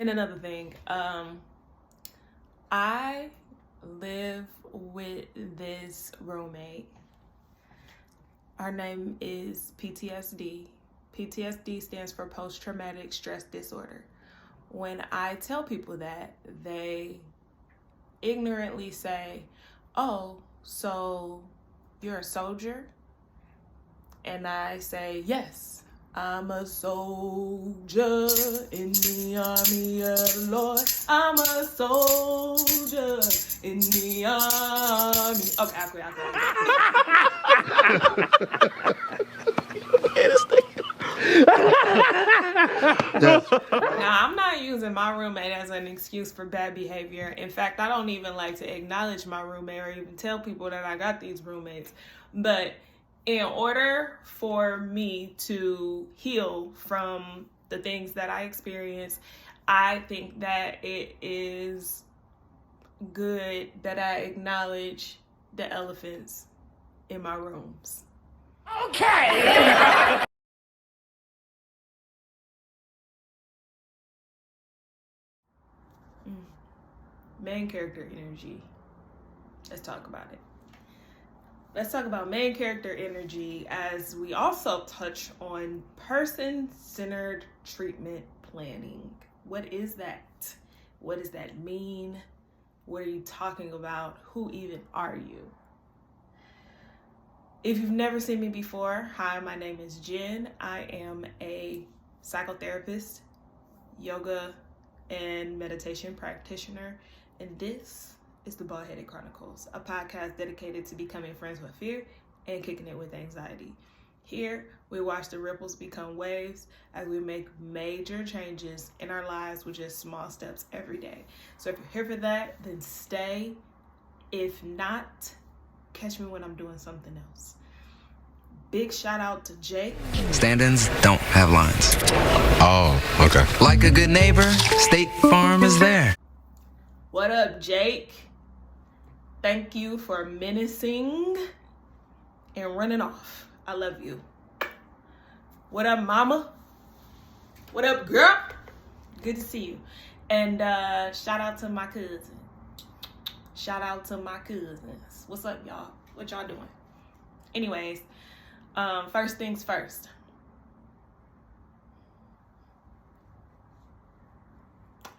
And another thing, I live with this roommate. Her name is PTSD. PTSD stands for post-traumatic stress disorder. When I tell people that, they ignorantly say, "Oh, so you're a soldier?" And I say, "Yes, I'm a soldier in the army of the Lord. I'm a soldier in the army." Okay, I quit. Now, I'm not using my roommate as an excuse for bad behavior. In fact, I don't even like to acknowledge my roommate or even tell people that I got these roommates. But in order for me to heal from the things that I experience, I think that it is good that I acknowledge the elephants in my rooms. Okay. Main character energy. Let's talk about it. Let's talk about main character energy as we also touch on person-centered treatment planning. What is that? What does that mean? What are you talking about? Who even are you? If you've never seen me before, hi, my name is Jen. I am a psychotherapist, yoga, and meditation practitioner, and this is the Bald-Headed Chronicles, a podcast dedicated to becoming friends with fear and kicking it with anxiety. Here, we watch the ripples become waves as we make major changes in our lives with just small steps every day. So if you're here for that, then stay. If not, catch me when I'm doing something else. Big shout out to Jake. Stand-ins don't have lines. Oh, okay. Like a good neighbor, State Farm is there. What up, Jake? Thank you for menacing and running off. I love you. What up, mama? What up, girl? Good to see you. And shout out to my cousin. Shout out to my cousins. What's up, y'all? What y'all doing? Anyways, first things first.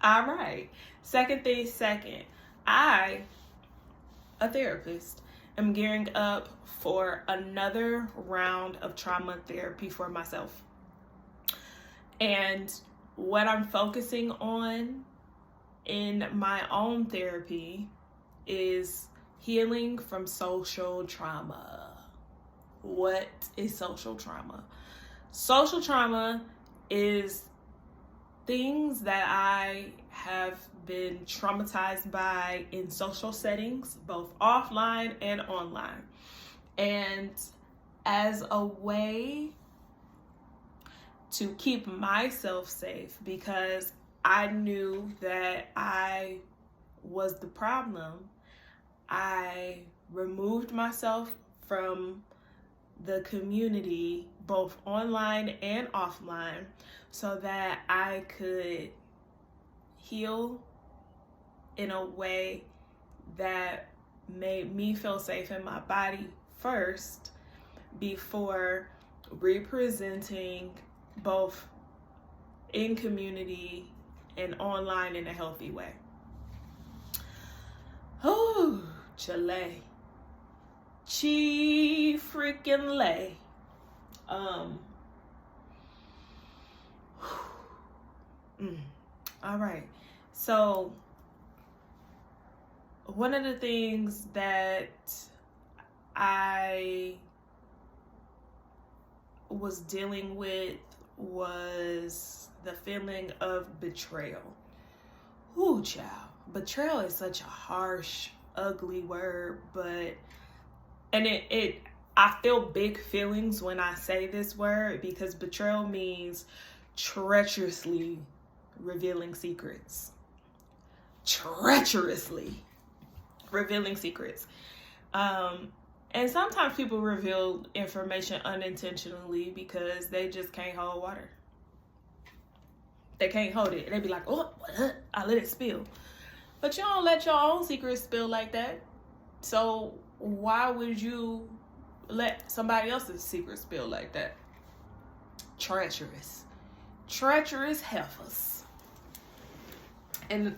All right. Second things second. I, a therapist, am gearing up for another round of trauma therapy for myself. And what I'm focusing on in my own therapy is healing from social trauma. What is social trauma? Social trauma is things that I have been traumatized by in social settings, both offline and online. And as a way to keep myself safe, because I knew that I was the problem, I removed myself from the community, both online and offline, so that I could heal in a way that made me feel safe in my body first before representing both in community and online in a healthy way. Oh, Chile. Chi freaking lay. All right. So one of the things that I was dealing with was the feeling of betrayal. Ooh, child. Betrayal is such a harsh, ugly word, but I feel big feelings when I say this word, because betrayal means treacherously revealing secrets. Treacherously revealing secrets. And sometimes people reveal information unintentionally because they just can't hold water. They can't hold it. They be like, oh, I let it spill. But you don't let your own secrets spill like that. So why would you let somebody else's secrets spill like that? Treacherous heifers. And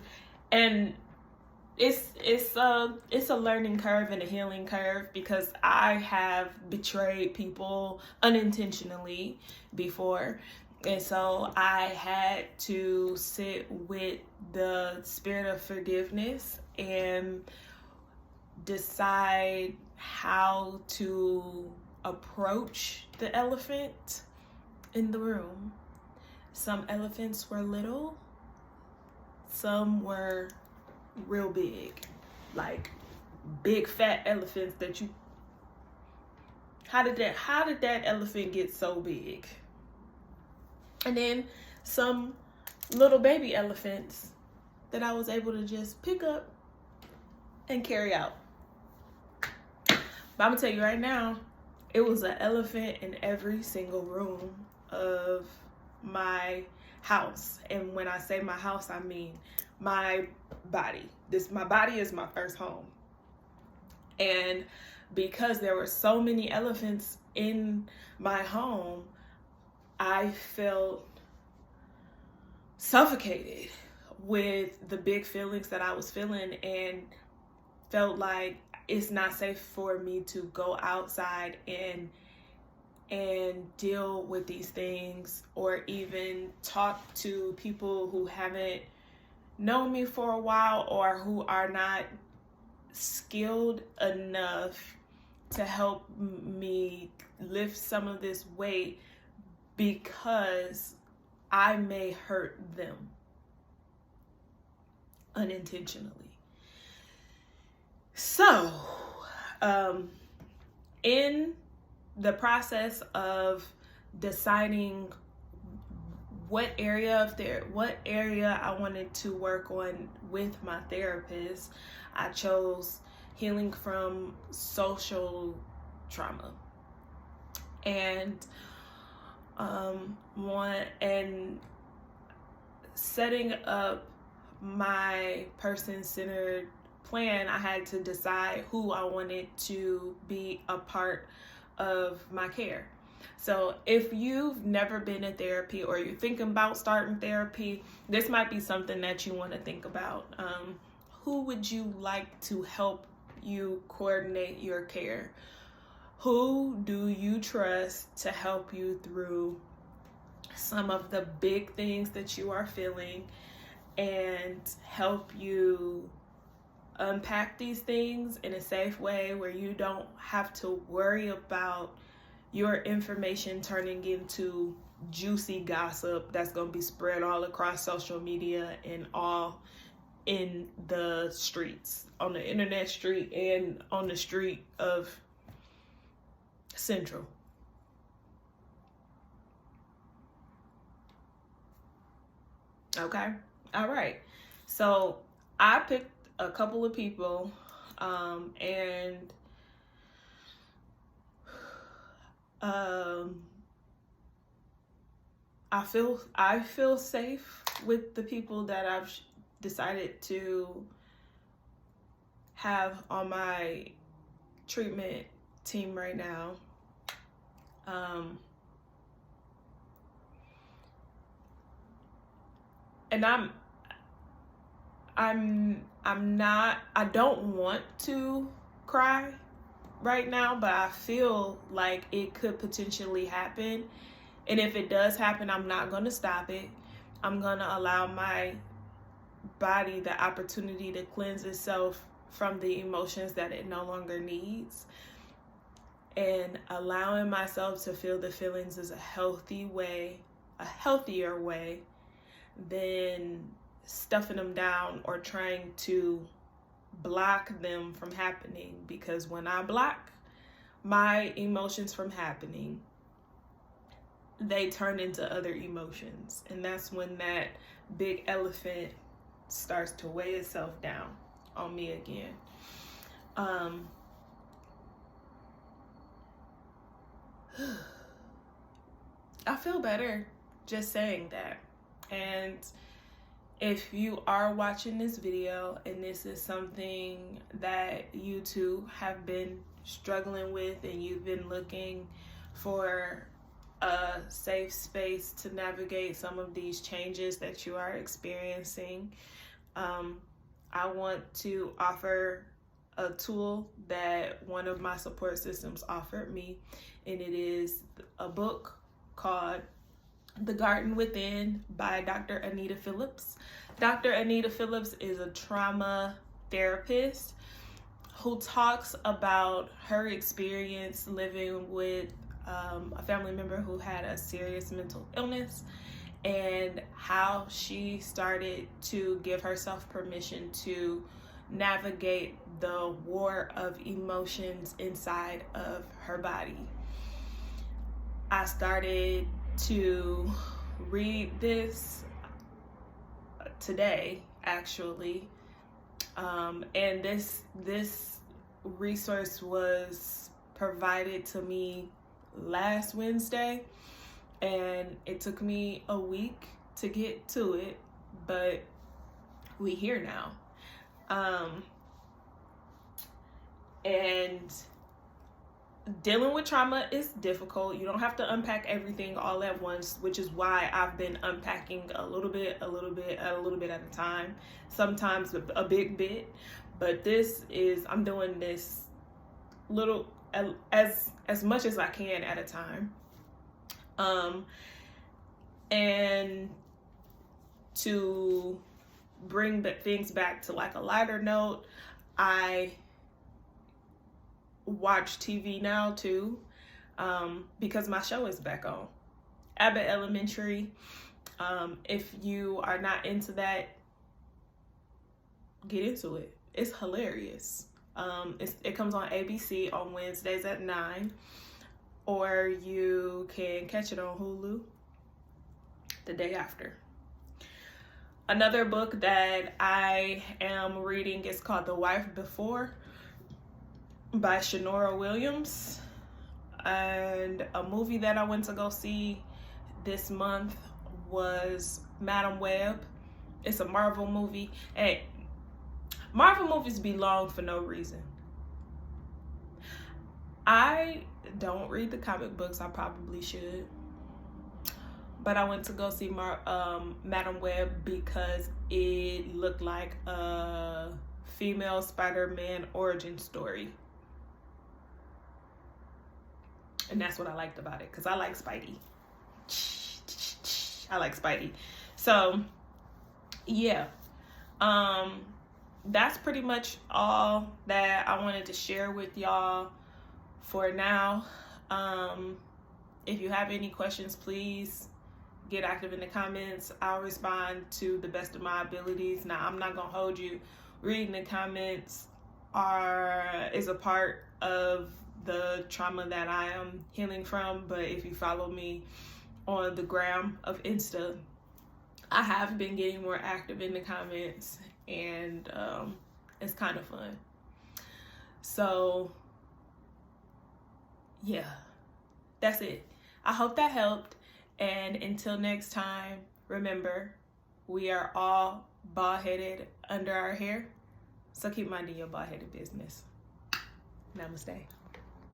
it's a learning curve and a healing curve, because I have betrayed people unintentionally before. And so I had to sit with the spirit of forgiveness and decide how to approach the elephant in the room. Some elephants were little, some were real big, like big fat elephants that you, how did that elephant get so big? And then some little baby elephants that I was able to just pick up and carry out. But I'm gonna tell you right now, it was an elephant in every single room of my house. And when I say my house, I mean my body. My body is my first home. And because there were so many elephants in my home, I felt suffocated with the big feelings that I was feeling, and felt like it's not safe for me to go outside and deal with these things, or even talk to people who haven't known me for a while, or who are not skilled enough to help me lift some of this weight, because I may hurt them unintentionally. So, in the process of deciding what area I wanted to work on with my therapist, I chose healing from social trauma. And setting up my person-centered plan, I had to decide who I wanted to be a part of my care. So if you've never been in therapy, or you're thinking about starting therapy, this might be something that you want to think about. Who would you like to help you coordinate your care? Who do you trust to help you through some of the big things that you are feeling, and help you unpack these things in a safe way where you don't have to worry about your information turning into juicy gossip that's going to be spread all across social media and all in the streets, on the internet street and on the street of Central. Okay. All right. So I picked a couple of people, and I feel safe with the people that I've decided to have on my treatment team right now. And I don't want to cry right now, but I feel like it could potentially happen. And if it does happen, I'm not going to stop it. I'm going to allow my body the opportunity to cleanse itself from the emotions that it no longer needs. And allowing myself to feel the feelings is a healthier way than stuffing them down or trying to block them from happening. Because when I block my emotions from happening, they turn into other emotions. And that's when that big elephant starts to weigh itself down on me again. I feel better just saying that. And if you are watching this video and this is something that you too have been struggling with and you've been looking for a safe space to navigate some of these changes that you are experiencing, I want to offer a tool that one of my support systems offered me, and it is a book called The Garden Within by Dr. Anita Phillips. Dr. Anita Phillips is a trauma therapist who talks about her experience living with a family member who had a serious mental illness and how she started to give herself permission to navigate the war of emotions inside of her body. I started to read this today, actually, and this resource was provided to me last Wednesday, and it took me a week to get to it, but we here now. And dealing with trauma is difficult. You don't have to unpack everything all at once, which is why I've been unpacking a little bit at a time, sometimes a big bit. But I'm doing this little as much as I can at a time. And to bring things back to like a lighter note, I watch TV now too, because my show is back on. Abbott Elementary. If you are not into that, get into it. It's hilarious. It comes on ABC on Wednesdays at 9, or you can catch it on Hulu the day after. Another book that I am reading is called The Wife Before by Shanora Williams. And a movie that I went to go see this month was Madam Web. It's a Marvel movie. Hey, Marvel movies be long for no reason. I don't read the comic books. I probably should. But I went to go see Madam Web because it looked like a female Spider-Man origin story. And that's what I liked about it, because I like Spidey. I like Spidey. So, yeah. That's pretty much all that I wanted to share with y'all for now. If you have any questions, please get active in the comments. I'll respond to the best of my abilities. Now, I'm not gonna hold you. Reading the comments is a part of the trauma that I am healing from. But if you follow me on the gram of Insta, I have been getting more active in the comments, and it's kind of fun. So yeah, that's it. I hope that helped. And until next time, remember, we are all bald-headed under our hair. So keep minding your bald-headed business. Namaste.